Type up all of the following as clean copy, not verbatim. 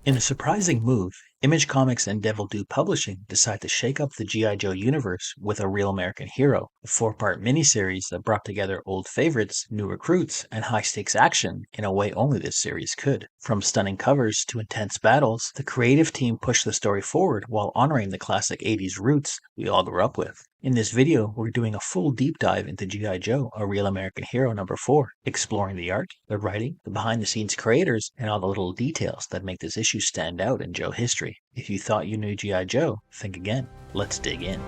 In a surprising move, Image Comics and Devil Do Publishing decide to shake up the G.I. Joe universe with a real American hero, a four-part miniseries that brought together old favorites, new recruits, and high-stakes action in a way only this series could. From stunning covers to intense battles, the creative team pushed the story forward while honoring the classic 80s roots we all grew up with. In this video, we're doing a full deep dive into G.I. Joe, A Real American Hero #4, exploring the art, the writing, the behind-the-scenes creators, and all the little details that make this issue stand out in Joe history. If you thought you knew G.I. Joe, think again. Let's dig in.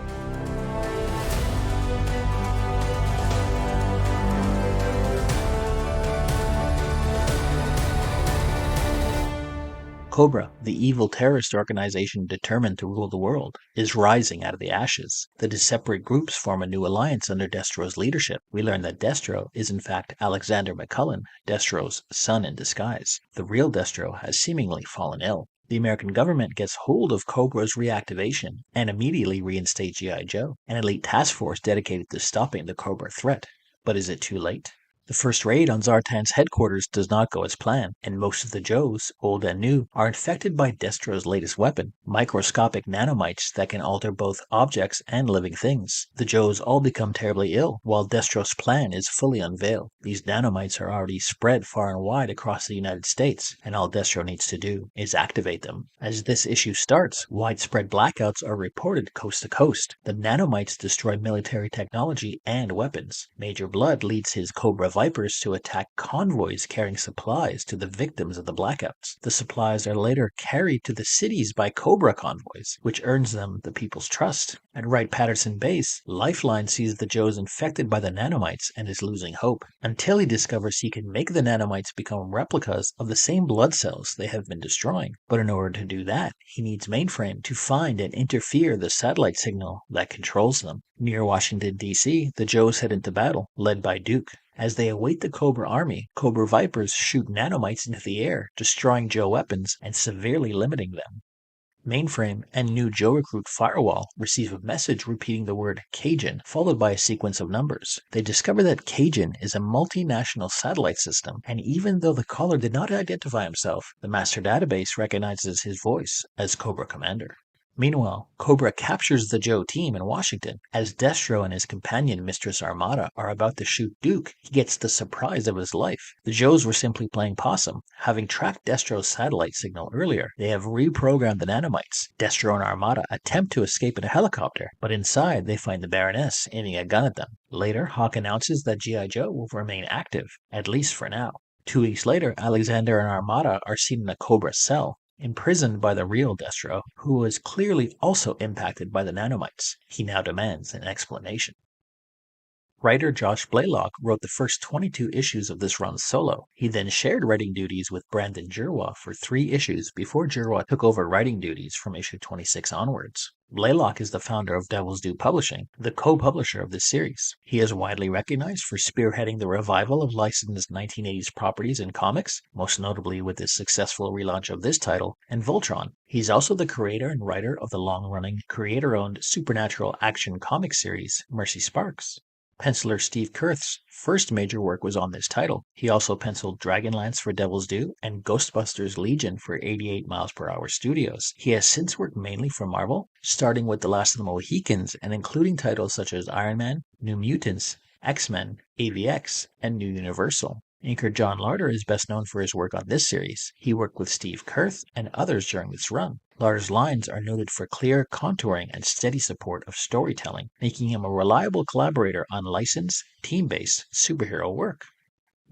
Cobra, the evil terrorist organization determined to rule the world, is rising out of the ashes. The separate groups form a new alliance under Destro's leadership. We learn that Destro is in fact Alexander McCullen, Destro's son in disguise. The real Destro has seemingly fallen ill. The American government gets hold of Cobra's reactivation and immediately reinstates G.I. Joe, an elite task force dedicated to stopping the Cobra threat. But is it too late? The first raid on Zartan's headquarters does not go as planned, and most of the Joes, old and new, are infected by Destro's latest weapon, microscopic Nano-Mites that can alter both objects and living things. The Joes all become terribly ill, while Destro's plan is fully unveiled. These Nano-Mites are already spread far and wide across the United States, and all Destro needs to do is activate them. As this issue starts, widespread blackouts are reported coast to coast. The Nano-Mites destroy military technology and weapons. Major Blood leads his Cobra Vipers to attack convoys carrying supplies to the victims of the blackouts. The supplies are later carried to the cities by Cobra convoys, which earns them the people's trust. At Wright-Patterson Base, Lifeline sees the Joes infected by the Nano-Mites and is losing hope, until he discovers he can make the Nano-Mites become replicas of the same blood cells they have been destroying. But in order to do that, he needs Mainframe to find and interfere the satellite signal that controls them. Near Washington, D.C., the Joes head into battle, led by Duke. As they await the Cobra army, Cobra Vipers shoot Nano-Mites into the air, destroying Joe weapons and severely limiting them. Mainframe and new Joe recruit Firewall receive a message repeating the word Cajun, followed by a sequence of numbers. They discover that Cajun is a multinational satellite system, and even though the caller did not identify himself, the master database recognizes his voice as Cobra Commander. Meanwhile, Cobra captures the Joe team in Washington. As Destro and his companion Mistress Armada are about to shoot Duke, he gets the surprise of his life. The Joes were simply playing possum. Having tracked Destro's satellite signal earlier, they have reprogrammed the Nano-Mites. Destro and Armada attempt to escape in a helicopter, but inside they find the Baroness aiming a gun at them. Later, Hawk announces that G.I. Joe will remain active, at least for now. 2 weeks later, Alexander and Armada are seen in a Cobra cell, imprisoned by the real Destro, who was clearly also impacted by the Nano-Mites. He now demands an explanation. Writer Josh Blaylock wrote the first 22 issues of this run solo. He then shared writing duties with Brandon Jerwa for 3 issues before Jerwa took over writing duties from issue 26 onwards. Blaylock is the founder of Devil's Due Publishing, the co-publisher of this series. He is widely recognized for spearheading the revival of licensed 1980s properties in comics, most notably with his successful relaunch of this title, and Voltron. He's also the creator and writer of the long-running, creator-owned supernatural action comic series, Mercy Sparks. Penciler Steve Kurth's first major work was on this title. He also penciled Dragonlance for Devil's Due and Ghostbusters Legion for 88 mph Studios. He has since worked mainly for Marvel, starting with The Last of the Mohicans and including titles such as Iron Man, New Mutants, X-Men, AVX, and New Universal. Inker John Larter is best known for his work on this series. He worked with Steve Kurth and others during this run. Larter's lines are noted for clear contouring and steady support of storytelling, making him a reliable collaborator on licensed, team-based superhero work.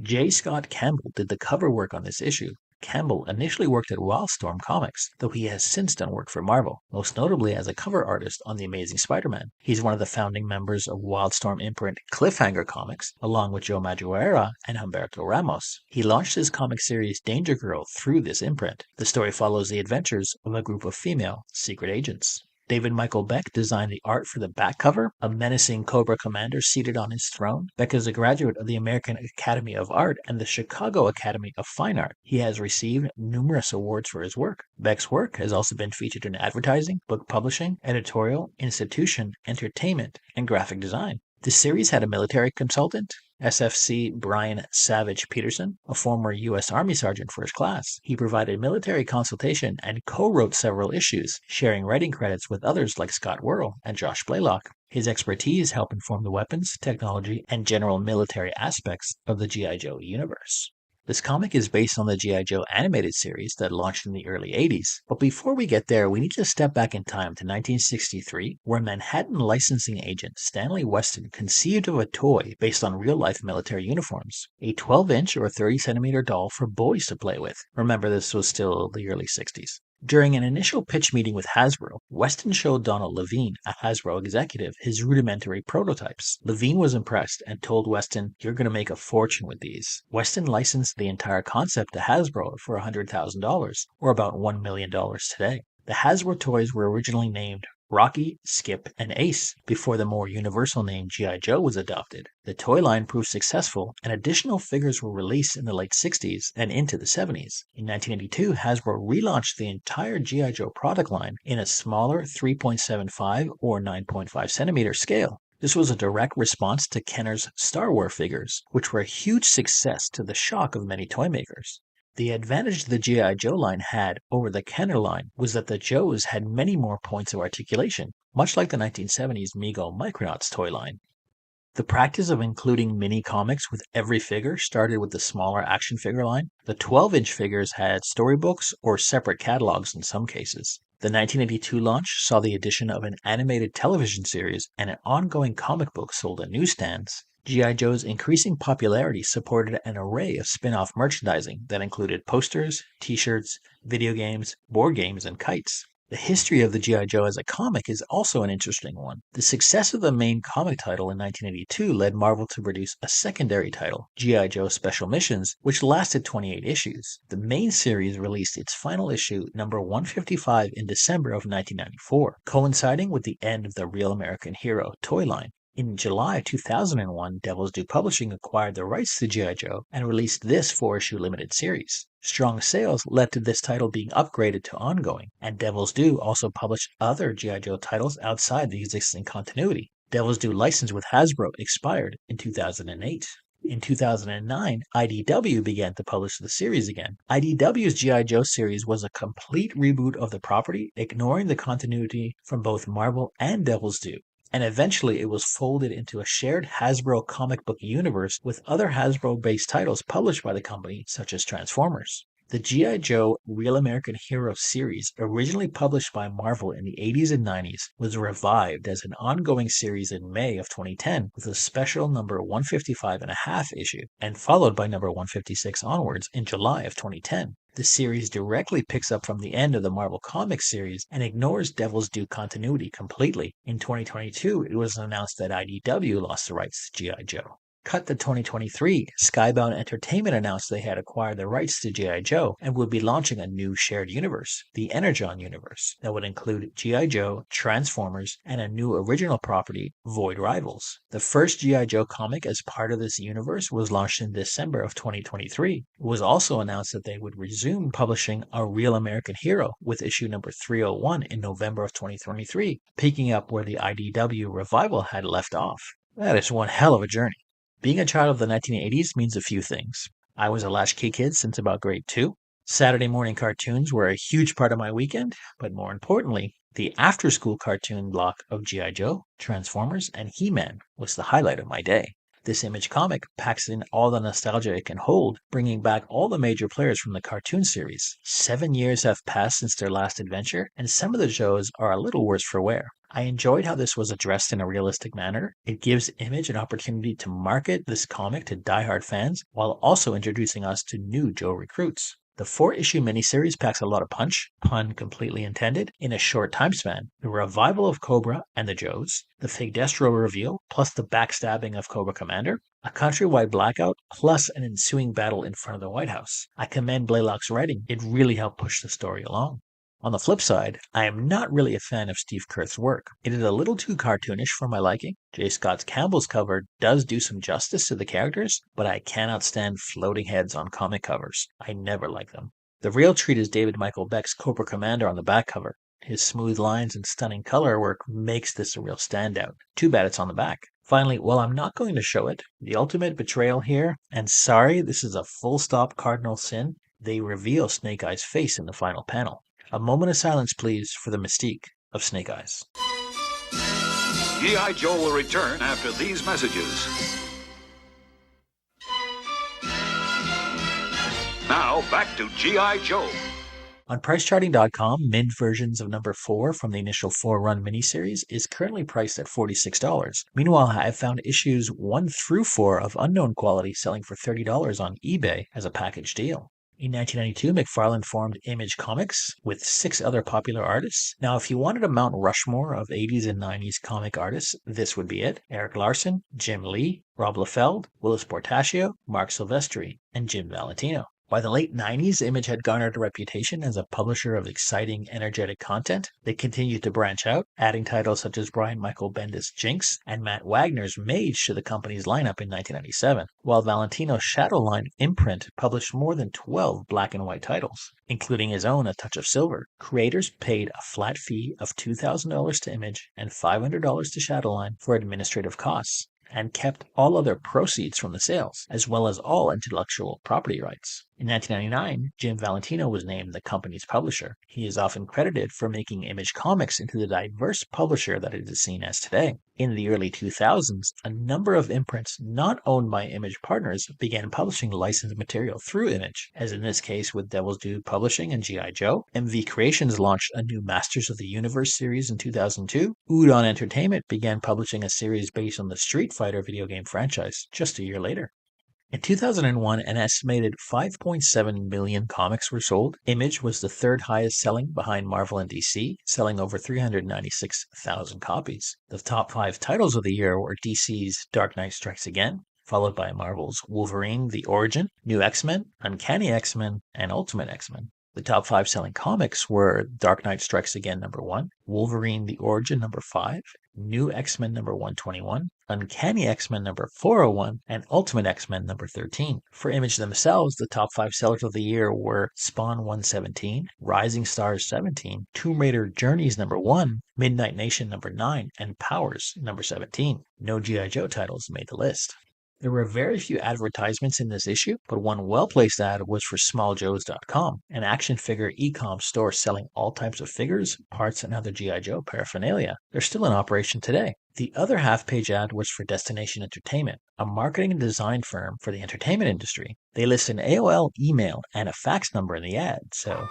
J. Scott Campbell did the cover work on this issue. Campbell initially worked at Wildstorm Comics, though he has since done work for Marvel, most notably as a cover artist on The Amazing Spider-Man. He's one of the founding members of Wildstorm imprint Cliffhanger Comics, along with Joe Madureira and Humberto Ramos. He launched his comic series Danger Girl through this imprint. The story follows the adventures of a group of female secret agents. David Michael Beck designed the art for the back cover, a menacing Cobra commander seated on his throne. Beck is a graduate of the American Academy of Art and the Chicago Academy of Fine Art. He has received numerous awards for his work. Beck's work has also been featured in advertising, book publishing, editorial, institution, entertainment, and graphic design. The series had a military consultant, SFC Brian Savage Peterson, a former U.S. Army Sergeant First Class. He provided military consultation and co-wrote several issues, sharing writing credits with others like Scott Worrell and Josh Blaylock. His expertise helped inform the weapons, technology, and general military aspects of the G.I. Joe universe. This comic is based on the G.I. Joe animated series that launched in the early 80s. But before we get there, we need to step back in time to 1963, where Manhattan licensing agent Stanley Weston conceived of a toy based on real-life military uniforms. A 12-inch or 30-centimeter doll for boys to play with. Remember, this was still the early 60s. During an initial pitch meeting with Hasbro, Weston showed Donald Levine, a Hasbro executive, his rudimentary prototypes. Levine was impressed and told Weston, "You're going to make a fortune with these." Weston licensed the entire concept to Hasbro for $100,000, or about $1 million today. The Hasbro toys were originally named Rocky, Skip, and Ace before the more universal name G.I. Joe was adopted. The toy line proved successful, and additional figures were released in the late 60s and into the 70s. In 1982, Hasbro relaunched the entire G.I. Joe product line in a smaller 3.75 or 9.5 centimeter scale. This was a direct response to Kenner's Star Wars figures, which were a huge success to the shock of many toy makers. The advantage the G.I. Joe line had over the Kenner line was that the Joes had many more points of articulation, much like the 1970s Mego Micronauts toy line. The practice of including mini comics with every figure started with the smaller action figure line. The 12-inch figures had storybooks or separate catalogs in some cases. The 1982 launch saw the addition of an animated television series and an ongoing comic book sold at newsstands. G.I. Joe's increasing popularity supported an array of spin-off merchandising that included posters, t-shirts, video games, board games, and kites. The history of the G.I. Joe as a comic is also an interesting one. The success of the main comic title in 1982 led Marvel to produce a secondary title, G.I. Joe Special Missions, which lasted 28 issues. The main series released its final issue, number 155, in December of 1994, coinciding with the end of the Real American Hero toy line. In July 2001, Devil's Due Publishing acquired the rights to G.I. Joe and released this 4-issue limited series. Strong sales led to this title being upgraded to ongoing, and Devil's Due also published other G.I. Joe titles outside the existing continuity. Devil's Due license with Hasbro expired in 2008. In 2009, IDW began to publish the series again. IDW's G.I. Joe series was a complete reboot of the property, ignoring the continuity from both Marvel and Devil's Due. And eventually it was folded into a shared Hasbro comic book universe with other Hasbro-based titles published by the company, such as Transformers. The G.I. Joe Real American Hero series, originally published by Marvel in the 80s and 90s, was revived as an ongoing series in May of 2010 with a special number 155.5 issue, and followed by number 156 onwards in July of 2010. The series directly picks up from the end of the Marvel Comics series and ignores Devil's Due continuity completely. In 2022, it was announced that IDW lost the rights to G.I. Joe. Cut to 2023, Skybound Entertainment announced they had acquired the rights to G.I. Joe and would be launching a new shared universe, the Energon universe, that would include G.I. Joe, Transformers, and a new original property, Void Rivals. The first G.I. Joe comic as part of this universe was launched in December of 2023. It was also announced that they would resume publishing A Real American Hero with issue number 301 in November of 2023, picking up where the IDW revival had left off. That is one hell of a journey. Being a child of the 1980s means a few things. I was a latchkey kid since about grade 2. Saturday morning cartoons were a huge part of my weekend, but more importantly, the after-school cartoon block of G.I. Joe, Transformers, and He-Man was the highlight of my day. This Image comic packs in all the nostalgia it can hold, bringing back all the major players from the cartoon series. 7 years have passed since their last adventure, and some of the shows are a little worse for wear. I enjoyed how this was addressed in a realistic manner. It gives Image an opportunity to market this comic to diehard fans, while also introducing us to new Joe recruits. The 4-issue miniseries packs a lot of punch, pun completely intended, in a short time span. The revival of Cobra and the Joes, the fake Destro reveal, plus the backstabbing of Cobra Commander, a countrywide blackout, plus an ensuing battle in front of the White House. I commend Blaylock's writing. It really helped push the story along. On the flip side, I am not really a fan of Steve Kurth's work. It is a little too cartoonish for my liking. J. Scott Campbell's cover does do some justice to the characters, but I cannot stand floating heads on comic covers. I never like them. The real treat is David Michael Beck's Cobra Commander on the back cover. His smooth lines and stunning color work makes this a real standout. Too bad it's on the back. Finally, while I'm not going to show it, the ultimate betrayal here, and sorry, this is a full stop cardinal sin, they reveal Snake Eyes' face in the final panel. A moment of silence, please, for the mystique of Snake Eyes. G.I. Joe will return after these messages. Now, back to G.I. Joe. On PriceCharting.com, mint versions of number 4 from the initial 4-run miniseries is currently priced at $46. Meanwhile, I have found issues 1 through 4 of unknown quality selling for $30 on eBay as a package deal. In 1992, McFarlane formed Image Comics with 6 other popular artists. Now, if you wanted a Mount Rushmore of 80s and 90s comic artists, this would be it. Eric Larson, Jim Lee, Rob Liefeld, Willis Portacio, Mark Silvestri, and Jim Valentino. By the late 90s, Image had garnered a reputation as a publisher of exciting, energetic content. They continued to branch out, adding titles such as Brian Michael Bendis' Jinx and Matt Wagner's Mage to the company's lineup in 1997, while Valentino's Shadowline imprint published more than 12 black and white titles, including his own A Touch of Silver. Creators paid a flat fee of $2,000 to Image and $500 to Shadowline for administrative costs, and kept all other proceeds from the sales, as well as all intellectual property rights. In 1999, Jim Valentino was named the company's publisher. He is often credited for making Image Comics into the diverse publisher that it is seen as today. In the early 2000s, a number of imprints not owned by Image partners began publishing licensed material through Image, as in this case with Devil's Due Publishing and G.I. Joe. MV Creations launched a new Masters of the Universe series in 2002. Udon Entertainment began publishing a series based on the Street Fighter video game franchise just a year later. In 2001, an estimated 5.7 million comics were sold. Image was the third highest selling behind Marvel and DC, selling over 396,000 copies. The top 5 titles of the year were DC's Dark Knight Strikes Again, followed by Marvel's Wolverine: The Origin, New X-Men, Uncanny X-Men, and Ultimate X-Men. The top 5 selling comics were Dark Knight Strikes Again number 1, Wolverine: The Origin number 5, New X-Men number 121, Uncanny X-Men number 401, and Ultimate X-Men number 13. For Image themselves, the top 5 sellers of the year were Spawn 117, Rising Stars 17, Tomb Raider Journeys number 1, Midnight Nation number 9, and Powers number 17. No G.I. Joe titles made the list. There were very few advertisements in this issue, but one well-placed ad was for SmallJoes.com, an action figure e-com store selling all types of figures, parts, and other G.I. Joe paraphernalia. They're still in operation today. The other half-page ad was for Destination Entertainment, a marketing and design firm for the entertainment industry. They list an AOL email and a fax number in the ad, so,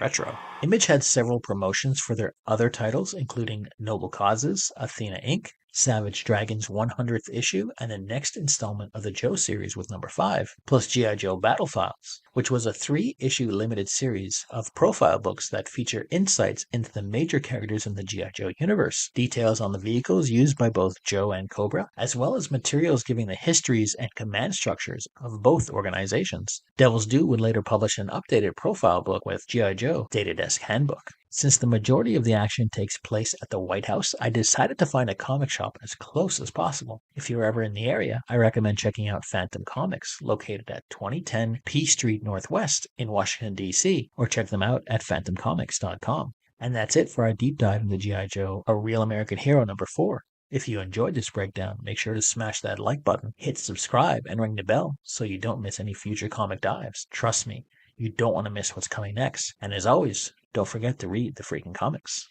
retro. Image had several promotions for their other titles, including Noble Causes, Athena Inc., Savage Dragon's 100th issue, and the next installment of the Joe series with number 5, plus G.I. Joe Battle Files, which was a 3-issue limited series of profile books that feature insights into the major characters in the G.I. Joe universe, details on the vehicles used by both Joe and Cobra, as well as materials giving the histories and command structures of both organizations. Devil's Due would later publish an updated profile book with G.I. Joe Data-Desk Handbook. Since the majority of the action takes place at the White House, I decided to find a comic shop as close as possible. If you're ever in the area, I recommend checking out Phantom Comics, located at 2010 P Street Northwest in Washington, D.C., or check them out at phantomcomics.com. And that's it for our deep dive into G.I. Joe, A Real American Hero number 4. If you enjoyed this breakdown, make sure to smash that like button, hit subscribe, and ring the bell so you don't miss any future comic dives. Trust me, you don't want to miss what's coming next. And as always, don't forget to read the freaking comics.